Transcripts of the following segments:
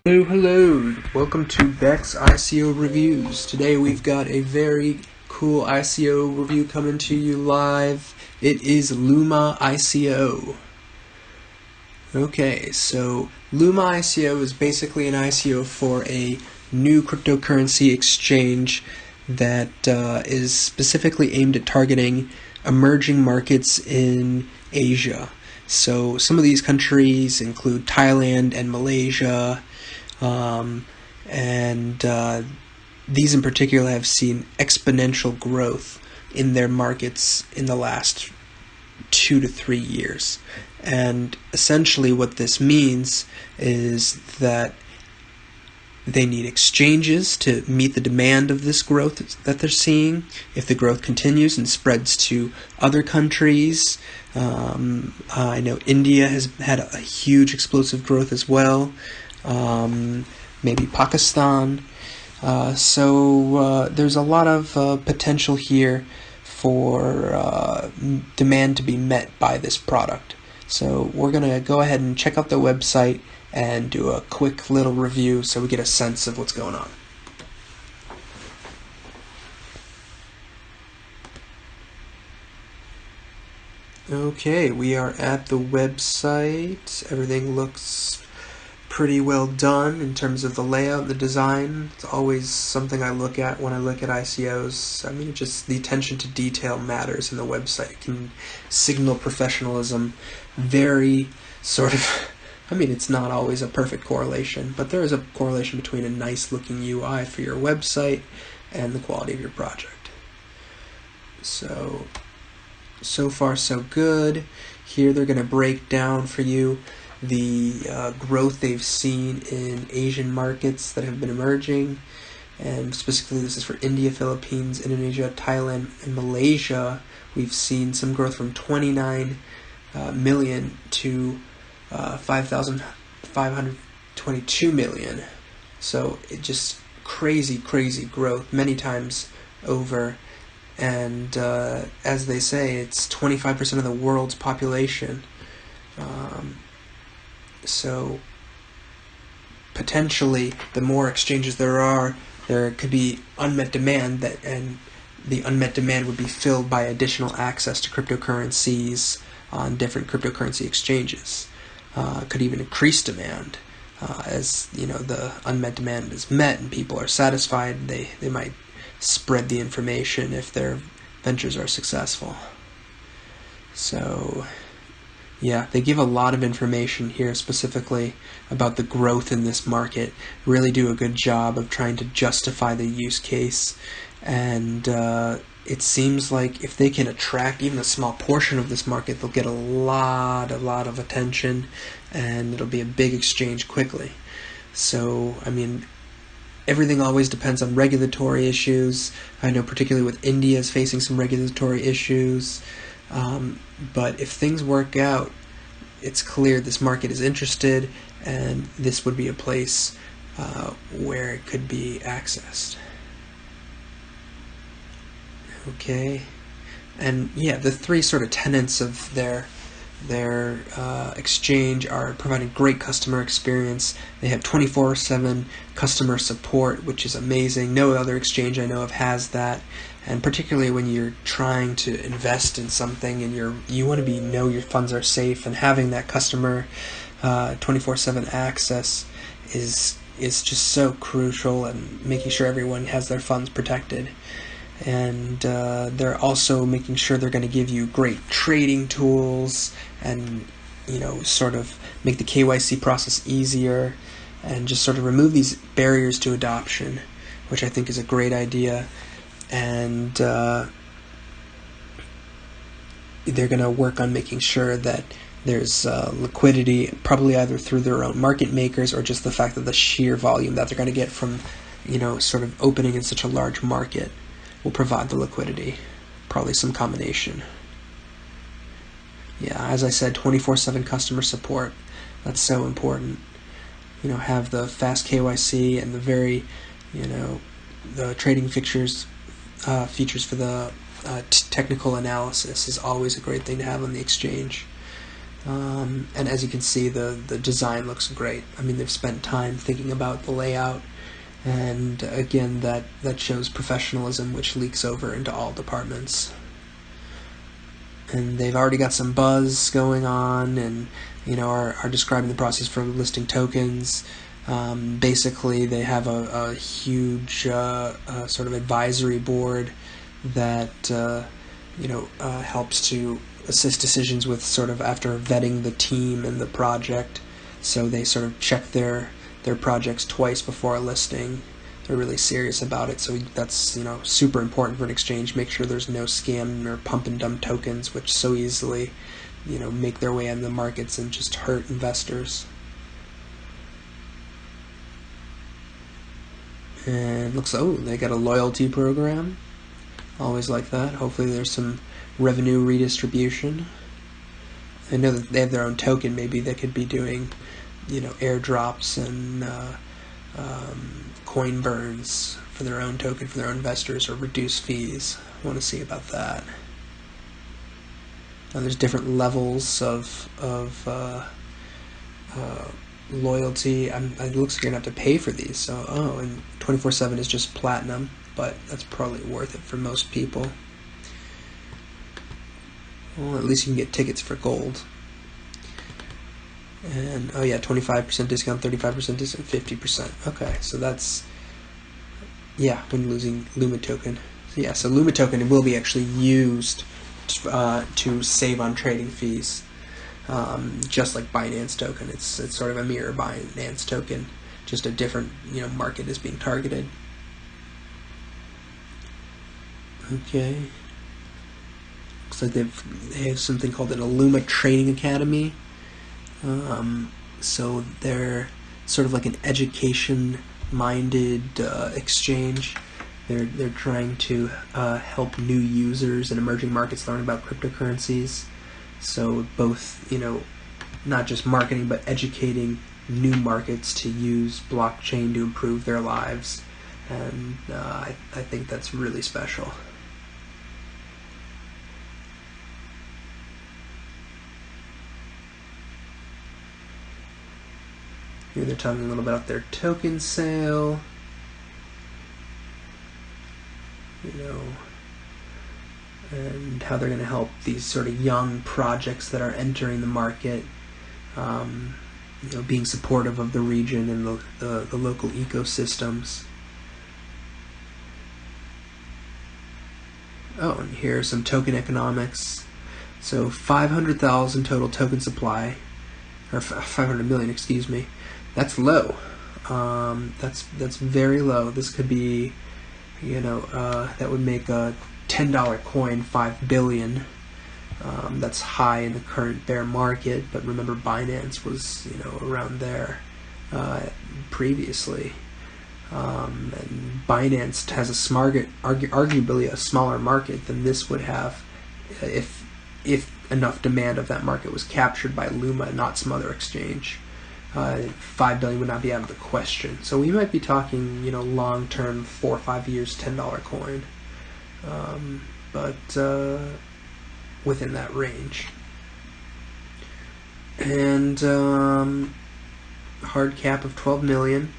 Hello, welcome to Beck's ICO Reviews. Today we've got a very cool ICO review coming to you live. It is Alluma ICO. Okay, so Alluma ICO is basically an ICO for a new cryptocurrency exchange that is specifically aimed at targeting emerging markets in Asia. So some of these countries include Thailand and Malaysia. These in particular have seen exponential growth in their markets in the last 2 to 3 years. And essentially what this means is that they need exchanges to meet the demand of this growth that they're seeing. If the growth continues and spreads to other countries, I know India has had a huge explosive growth as well. Maybe Pakistan. So there's a lot of potential here for demand to be met by this product. So we're going to go ahead and check out the website and do a quick little review so we get a sense of what's going on. Okay, we are at the website. Everything looks pretty well done in terms of the layout and the design. It's always something I look at when I look at ICOs. I mean, just the attention to detail matters in the website. It can signal professionalism. Very sort of, I mean, it's not always a perfect correlation, but there is a correlation between a nice looking UI for your website and the quality of your project. So far so good. Here they're going to break down for you the growth they've seen in Asian markets that have been emerging, and specifically this is for India, Philippines, Indonesia, Thailand, and Malaysia. We've seen some growth from 29 million to 5,522 million. So it just crazy growth, many times over. And as they say, it's 25% of the world's population. So potentially, the more exchanges there could be unmet demand, and the unmet demand would be filled by additional access to cryptocurrencies on different cryptocurrency exchanges. Could even increase demand as the unmet demand is met and people are satisfied. They might spread the information if their ventures are successful. So yeah, they give a lot of information here specifically about the growth in this market. Really do a good job of trying to justify the use case, and it seems like if they can attract even a small portion of this market, they'll get a lot of attention, and it'll be a big exchange quickly. So I mean, everything always depends on regulatory issues. I know particularly with India is facing some regulatory issues. But if things work out, it's clear this market is interested, and this would be a place where it could be accessed. Okay, and yeah, the three sort of tenets of their exchange are providing great customer experience. They have 24/7 customer support, which is amazing. No other exchange I know of has that. And particularly when you're trying to invest in something and you want to know your funds are safe, and having that customer 24/7 access is just so crucial, and making sure everyone has their funds protected. And they're also making sure they're going to give you great trading tools, and sort of make the KYC process easier, and just sort of remove these barriers to adoption, which I think is a great idea. And they're going to work on making sure that there's liquidity, probably either through their own market makers or just the fact that the sheer volume that they're going to get from sort of opening in such a large market will provide the liquidity. Probably some combination. Yeah, as I said, 24/7 customer support. That's so important. Have the fast KYC and the very, the trading features for the technical analysis is always a great thing to have on the exchange. And as you can see, the design looks great. I mean, they've spent time thinking about the layout, and again, that shows professionalism, which leaks over into all departments. And they've already got some buzz going on, and are describing the process for listing tokens. Basically, they have a huge sort of advisory board that helps to assist decisions with sort of after vetting the team and the project. So they sort of check their projects twice before a listing. They're really serious about it, so that's super important for an exchange. Make sure there's no scam or pump and dump tokens, which so easily make their way into the markets and just hurt investors. And looks they got a loyalty program. Always like that. Hopefully there's some revenue redistribution. I know that they have their own token. Maybe they could be doing airdrops and coin burns for their own token for their own investors, or reduce fees. I want to see about that. Now there's different levels of loyalty. It looks like you're gonna have to pay for these. So and 24/7 is just platinum, but that's probably worth it for most people. Well, at least you can get tickets for gold. And 25% discount, 35% discount, 50%. Okay, so that's when losing Luma token. So Luma token will be actually used to save on trading fees, just like Binance token. It's sort of a mirror Binance token, just a different market is being targeted. Okay. Looks like they have something called an Alluma Training Academy. So they're sort of like an education-minded exchange. They're trying to help new users in emerging markets learn about cryptocurrencies. So both not just marketing, but educating new markets to use blockchain to improve their lives. And I think that's really special. Here they're talking a little bit about their token sale. And how they're going to help these sort of young projects that are entering the market, being supportive of the region and the local ecosystems. And here are some token economics. So 500,000 total token supply, or 500 million, excuse me. That's low. That's very low. This could be, that would make a $10 coin 5 billion. That's high in the current bear market, but remember Binance was around there previously. And Binance has arguably a smaller market than this would have if enough demand of that market was captured by Alluma, not some other exchange. 5 billion would not be out of the question. So we might be talking, long-term, 4 or 5 years, $10 coin, but within that range. And hard cap of 12 million.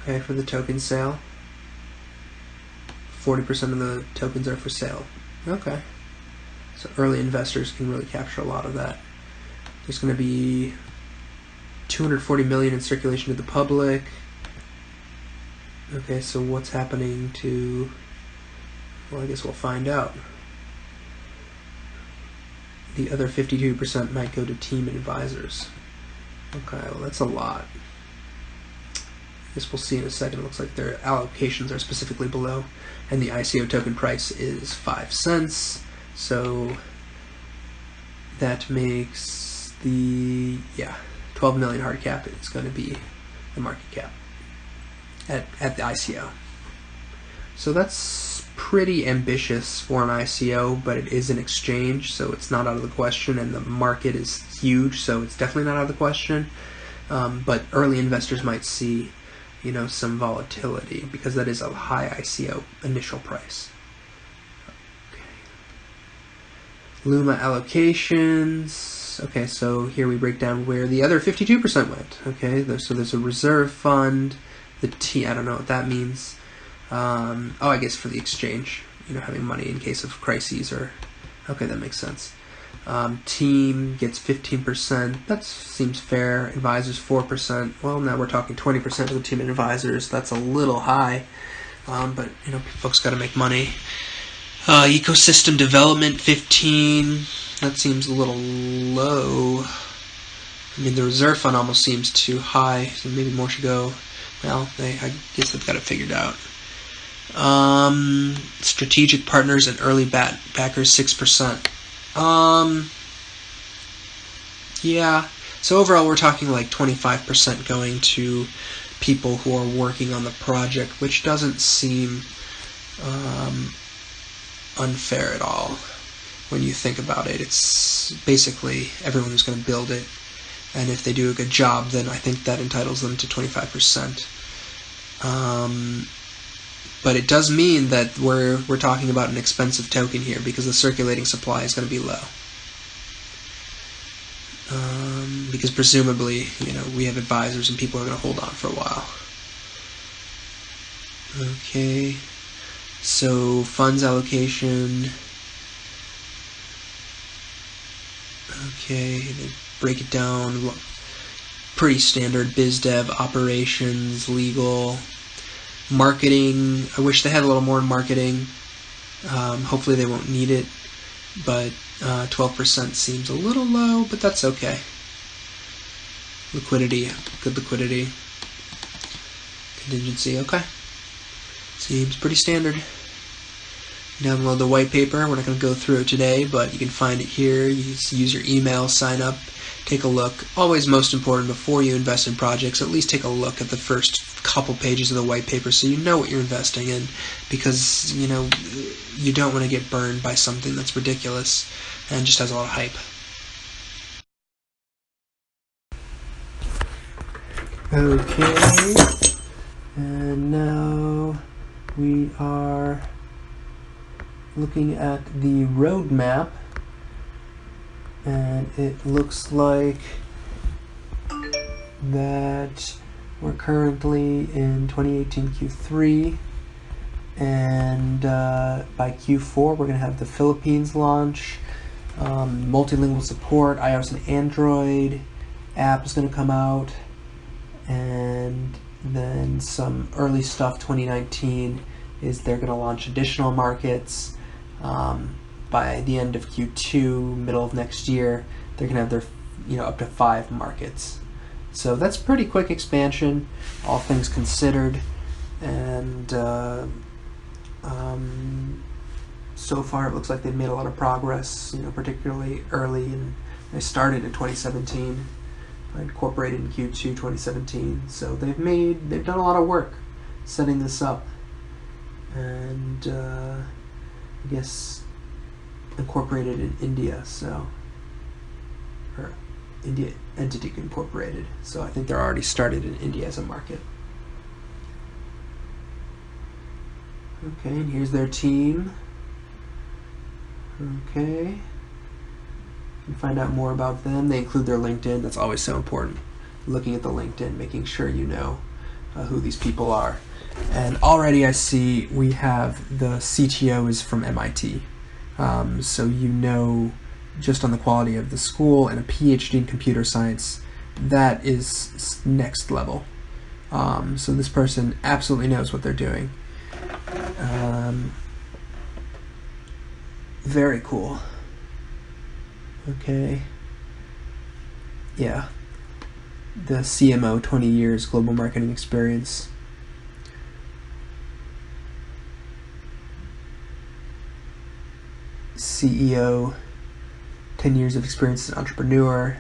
Okay, for the token sale. 40% of the tokens are for sale. Okay, so early investors can really capture a lot of that. There's going to be 240 million in circulation to the public. Okay, so what's happening to... Well, I guess we'll find out. The other 52% might go to team and advisors. Okay, well that's a lot. I guess we'll see in a second. It looks like their allocations are specifically below, and the ICO token price is 5 cents. So that makes the 12 million hard cap is going to be the market cap at the ICO. So that's pretty ambitious for an ICO, but it is an exchange, so it's not out of the question, and the market is huge, so it's definitely not out of the question. But early investors might see some volatility because that is a high ICO initial price. Okay. Alluma allocations. Okay, so here we break down where the other 52% went. Okay, so there's a reserve fund. The I don't know what that means. Oh, I guess for the exchange, having money in case of crises or. Okay, that makes sense. Team gets 15%. That seems fair. Advisors 4%. Well, now we're talking 20% of the team and advisors. That's a little high, but folks got to make money. Ecosystem development 15. That seems a little low. I mean, the reserve fund almost seems too high, so maybe more should go. Well, I guess they've got it figured out. Strategic partners and early backers 6%. Yeah. So overall, we're talking like 25% going to people who are working on the project, which doesn't seem unfair at all when you think about it. It's basically everyone who's going to build it, and if they do a good job, then I think that entitles them to 25%. But it does mean that we're talking about an expensive token here because the circulating supply is going to be low. Because presumably, we have advisors and people are going to hold on for a while. Okay, so funds allocation. Okay, they break it down. Pretty standard biz dev, operations, legal. Marketing, I wish they had a little more in marketing. Hopefully they won't need it, but 12% seems a little low, but that's okay. Liquidity, good liquidity. Contingency, okay. Seems pretty standard. Download the white paper. We're not going to go through it today, but you can find it here. You use your email, sign up, take a look. Always most important before you invest in projects, at least take a look at the first couple pages of the white paper so you know what you're investing in, because you don't want to get burned by something that's ridiculous and just has a lot of hype. Okay, and now we are looking at the roadmap, and it looks like that we're currently in 2018 Q3, and by Q4 we're going to have the Philippines launch, multilingual support, iOS and Android app is going to come out, and then some early stuff 2019 is they're going to launch additional markets. By the end of Q2, middle of next year, they're going to have their, up to 5 markets. So that's pretty quick expansion, all things considered, and so far it looks like they've made a lot of progress, particularly early, and they started in 2017, incorporated in Q2 2017, so they've done a lot of work setting this up, and I guess incorporated in India, or India entity incorporated, so I think they're already started in India as a market. Okay, and here's their team. Okay, you can find out more about them. They include their LinkedIn. That's always so important. Looking at the LinkedIn, making sure you know who these people are. And already I see we have the CTO is from MIT. So just on the quality of the school and a PhD in computer science, that is next level. So this person absolutely knows what they're doing. Very cool. Okay. Yeah. The CMO, 20 years global marketing experience. CEO, 10 years of experience as an entrepreneur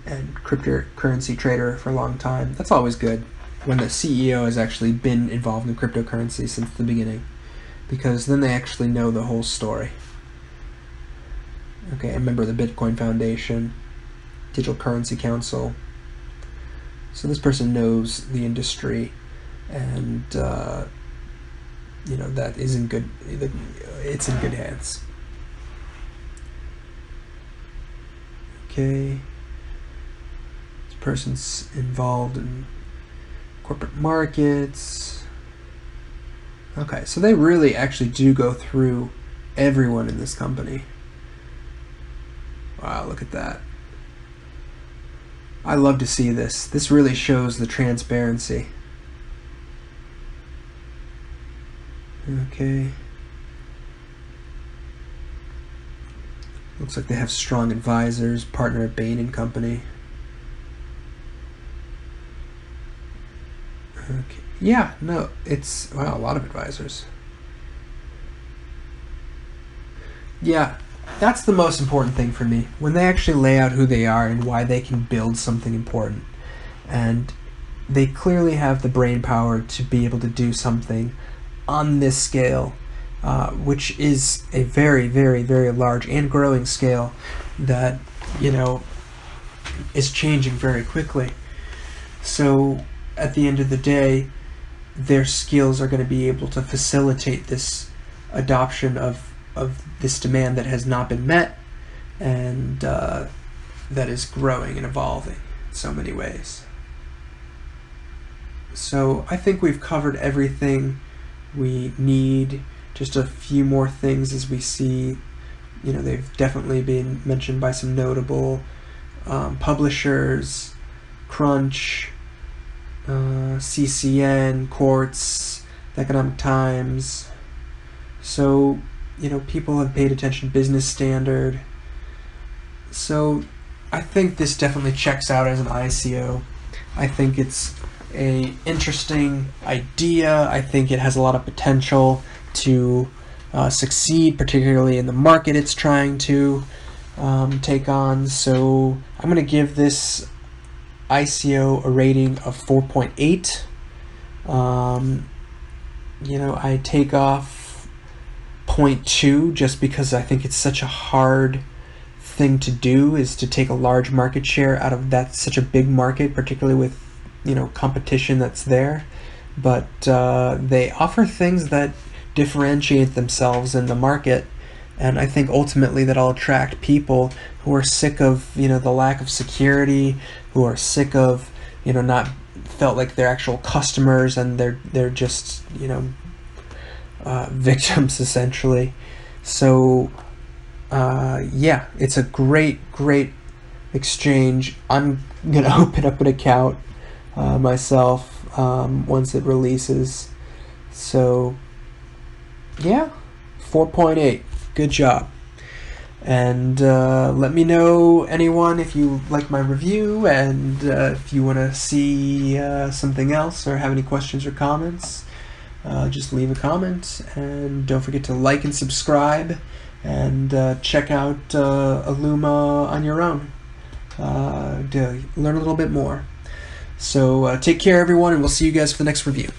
and cryptocurrency trader for a long time. That's always good when the CEO has actually been involved in cryptocurrency since the beginning, because then they actually know the whole story. Okay, a member of the Bitcoin Foundation, Digital Currency Council. So this person knows the industry, and that is in good. It's in good hands. Okay. This person's involved in corporate markets. Okay, so they really actually do go through everyone in this company. Wow, look at that. I love to see this. This really shows the transparency. Okay. Looks like they have strong advisors, partner at Bain and Company. Okay. Yeah, no, it's, wow, a lot of advisors. Yeah, that's the most important thing for me, when they actually lay out who they are and why they can build something important. And they clearly have the brain power to be able to do something on this scale, which is a very, very, very large and growing scale that, you know, is changing very quickly. So at the end of the day, their skills are going to be able to facilitate this adoption of this demand that has not been met, and that is growing and evolving in so many ways. So I think we've covered everything we need. Just a few more things as we see, you know, they've definitely been mentioned by some notable publishers, Crunch, CCN, Quartz, the Economic Times. So, you know, people have paid attention. Business Standard. So I think this definitely checks out as an ICO. I think it's a interesting idea. I think it has a lot of potential to succeed, particularly in the market it's trying to take on. So I'm going to give this ICO a rating of 4.8. You know, I take off 0.2 just because I think it's such a hard thing to do, is to take a large market share out of that such a big market, particularly with, you know, competition that's there. But they offer things that differentiate themselves in the market, and I think ultimately that'll attract people who are sick of, you know, the lack of security, who are sick of, you know, not felt like they're actual customers and they're just, you know, victims essentially. So yeah, it's a great exchange. I'm gonna open up an account myself once it releases. So yeah, 4.8. Good job. And let me know, anyone, if you like my review, and if you want to see something else or have any questions or comments, just leave a comment. And don't forget to like and subscribe, and check out Alluma on your own to learn a little bit more. So take care, everyone, and we'll see you guys for the next review.